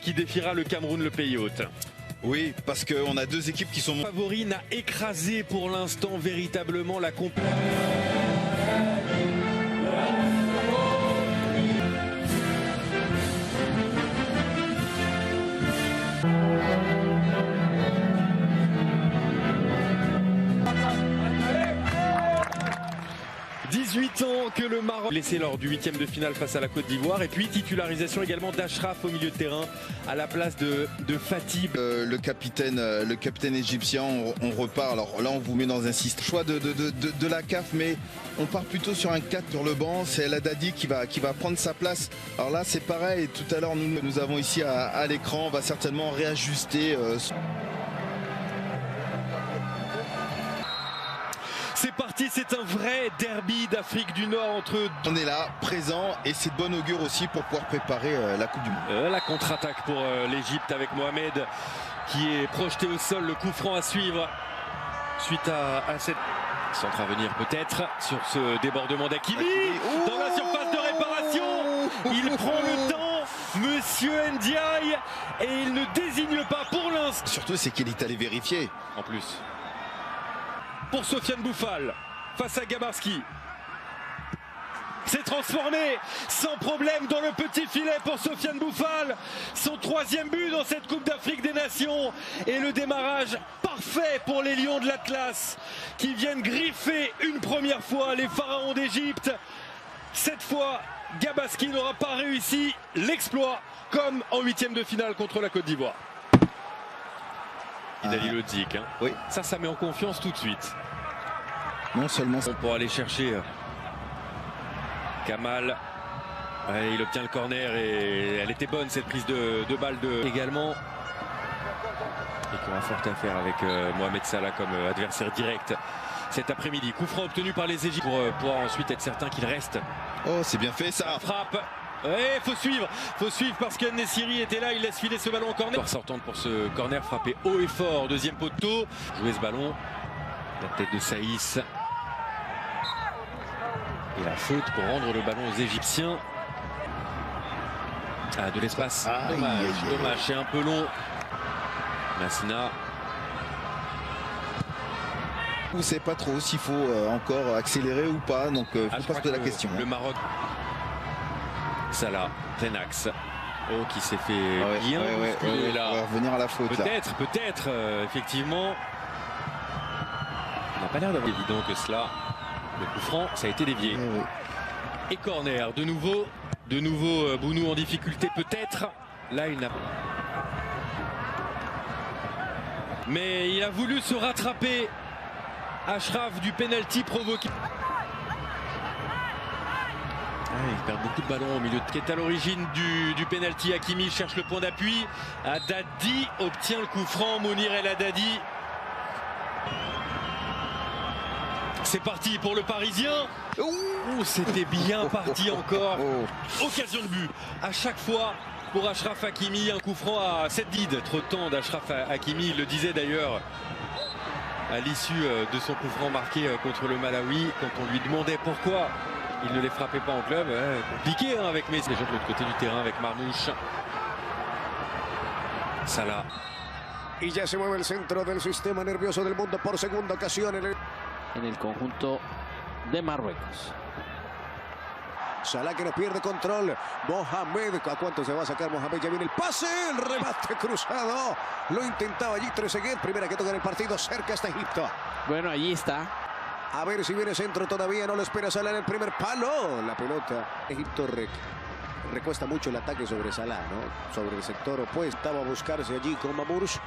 qui défiera le Cameroun, le pays hôte. Oui, parce qu'on a deux équipes qui sont... Favori n'a écrasé pour l'instant véritablement la compétition. 18 ans que le Maroc laissé lors du 8e de finale face à la Côte d'Ivoire, et puis titularisation également d'Achraf au milieu de terrain à la place de Fatih. Le capitaine égyptien, on repart. Alors là on vous met dans un système choix de la CAF, mais on part plutôt sur un 4 sur le banc. C'est El Haddadi qui va prendre sa place. Alors là c'est pareil, tout à l'heure nous avons ici à l'écran, on va certainement réajuster. C'est parti, c'est un vrai derby d'Afrique du Nord entre... On est là, présent, et c'est de bon augure aussi pour pouvoir préparer la Coupe du Monde. La contre-attaque pour l'Égypte avec Mohamed qui est projeté au sol, le coup franc à suivre suite à cette... Centre à venir peut-être sur ce débordement d'Hakimi dans la surface de réparation. Il prend le temps, Monsieur Ndiaye, et il ne désigne pas pour l'instant. Surtout c'est qu'il est allé vérifier. En plus. Pour Sofiane Boufal face à Gabarski. C'est transformé sans problème dans le petit filet pour Sofiane Boufal. Son 3e but dans cette Coupe d'Afrique des Nations. Et le démarrage parfait pour les Lions de l'Atlas qui viennent griffer une première fois les pharaons d'Égypte. Cette fois, Gabarski n'aura pas réussi l'exploit comme en 8e de finale contre la Côte d'Ivoire. Idali Lodzik, hein. Oui. Ça met en confiance tout de suite. Non seulement on pourra aller chercher Kamal. Ouais, il obtient le corner et elle était bonne cette prise de balle également. Et qui aura fort à faire avec Mohamed Salah comme adversaire direct cet après-midi. Coup franc obtenu par les Égyptiens pour pouvoir ensuite être certain qu'il reste. Oh, c'est bien fait ça. Frappe. Ouais, faut suivre parce que Nessiri était là, il laisse filer ce ballon au corner. Sortante pour ce corner frappé haut et fort, 2e poteau. Jouer ce ballon, la tête de Saïs. Et la faute pour rendre le ballon aux Égyptiens. Ah, de l'espace. Dommage, c'est un peu long. Massina. On ne sait pas trop s'il faut encore accélérer ou pas, donc faut pas se poser la question. Le Maroc. Salah, plein axe. Oh, qui s'est fait bien bousculer là. On va revenir à la faute. Peut-être, effectivement. Il n'a pas l'air d'avoir évident que cela. Le coup franc, ça a été dévié. Et corner, de nouveau Bounou en difficulté peut-être. Là, il n'a pas. Mais il a voulu se rattraper. Achraf du penalty provoqué. Il perd beaucoup de ballons au milieu, qui est à l'origine du penalty. Hakimi cherche le point d'appui. Haddadi obtient le coup franc. Mounir El Haddadi. C'est parti pour le Parisien. C'était bien parti encore. Occasion de but. À chaque fois pour Achraf Hakimi, un coup franc à cette guide. Trop de temps d'Achraf Hakimi, il le disait d'ailleurs à l'issue de son coup franc marqué contre le Malawi, quand on lui demandait pourquoi il ne les frappait pas en club. Compliqué avec Messi. Déjà de l'autre côté du terrain avec Marmouche. Salah. Y ya se mueve el centro del sistema nervioso del mundo por segunda ocasión en el conjunto de Marruecos. Salah que no pierde control. Mohamed, ¿a cuánto se va a sacar Mohamed? Ya viene el pase, el remate cruzado. Lo intentaba allí Trezeguet. Primera que toca en el partido, cerca está Egipto. Bueno, allí está. A ver si viene centro todavía, no lo espera Salah en el primer palo. La pelota, Egipto recuesta mucho el ataque sobre Salah, ¿no? Sobre el sector opuesto. Estaba a buscarse allí con Mamouche.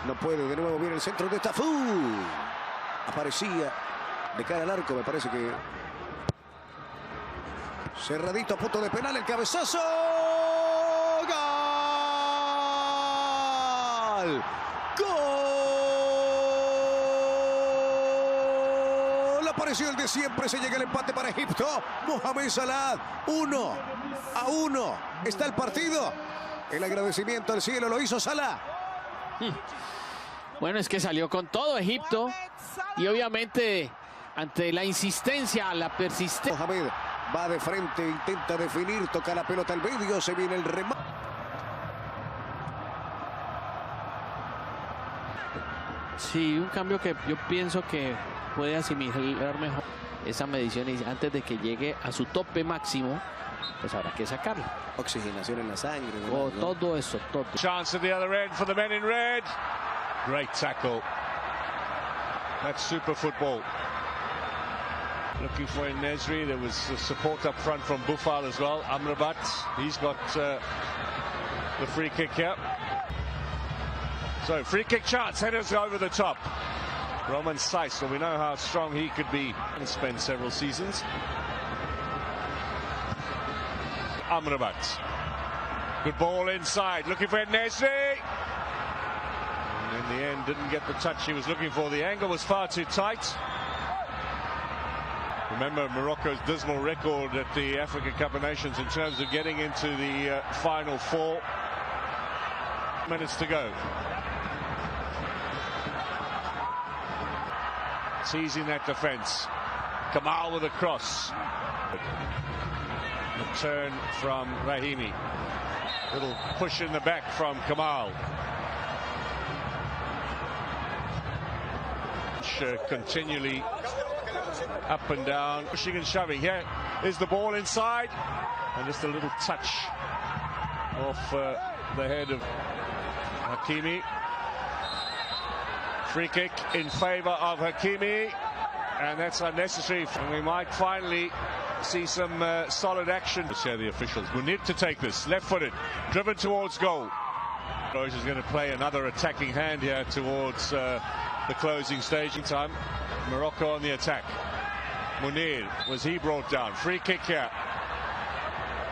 No puede, de nuevo viene el centro de Tafú. Aparecía de cara al arco, me parece que... Cerradito a punto de penal, el cabezazo. ¡Gol! ¡Gol! Apareció el de siempre, se llega el empate para Egipto. Mohamed Salah, 1-1. Está el partido. El agradecimiento al cielo lo hizo Salah. Bueno, es que salió con todo Egipto y obviamente ante la insistencia, la persistencia. Mohamed va de frente, intenta definir, toca la pelota al medio, se viene el remate. Sí, un cambio que yo pienso que puede asimilar mejor esa medición y antes de que llegue a su tope máximo, pues habrá que sacarlo. Oxigenación en la sangre. O todo eso, todo. Chance at the other end for the men in red. Great tackle. That's super football. Looking for Nesri. There was support up front from Bufal as well. Amrabat, he's got the free kick here. So free kick chance, headers over the top. Roman Saiz, well, we know how strong he could be and spend several seasons. Amrabat. Good ball inside, looking for Nesri. And in the end, didn't get the touch he was looking for. The angle was far too tight. Remember Morocco's dismal record at the Africa Cup of Nations in terms of getting into the final four. Minutes to go. Teasing that defence. Kamal with a cross. The turn from Rahimi. Little push in the back from Kamal. Continually up and down, pushing and shoving. Here is the ball inside, and just a little touch off the head of Hakimi. Free kick in favour of Hakimi, and that's unnecessary. And we might finally see some solid action. Let's hear the officials. We need to take this, left-footed, driven towards goal. Rose is going to play another attacking hand here towards the closing staging time. Morocco on the attack. Munir, was he brought down? Free kick here.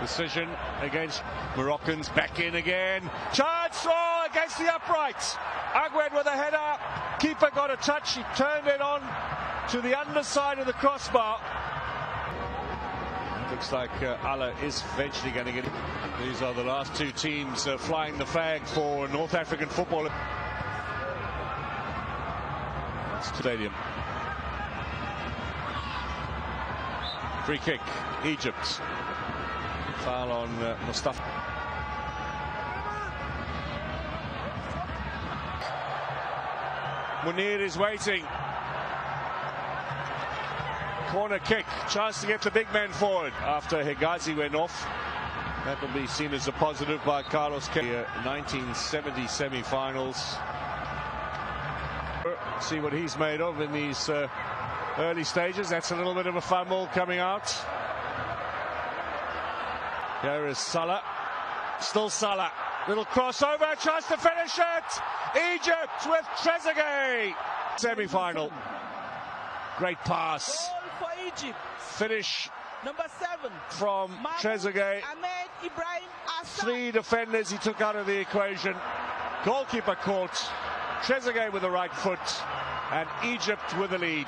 Decision against Moroccans. Back in again. Chance against the uprights. Agüed with a header. Keeper got a touch. He turned it on to the underside of the crossbar. Looks like Allah is eventually going to get it. These are the last two teams flying the flag for North African football. Stadium. Free kick, Egypt. Foul on Mustafa. Munir is waiting. Corner kick, chance to get the big man forward after Hegazi went off. That will be seen as a positive by Carlos Queiroz. 1970 semi-finals. See what he's made of in these early stages. That's a little bit of a fumble coming out. Here is Salah. Still Salah. Little crossover, chance to finish it. Egypt with Trezeguet. Semi-final. Great pass. Goal for Egypt. Finish. Number 7 from Trezeguet. Ahmed Ibrahim Assad. 3 defenders he took out of the equation. Goalkeeper caught. Trezeguet with the right foot, and Egypt with the lead.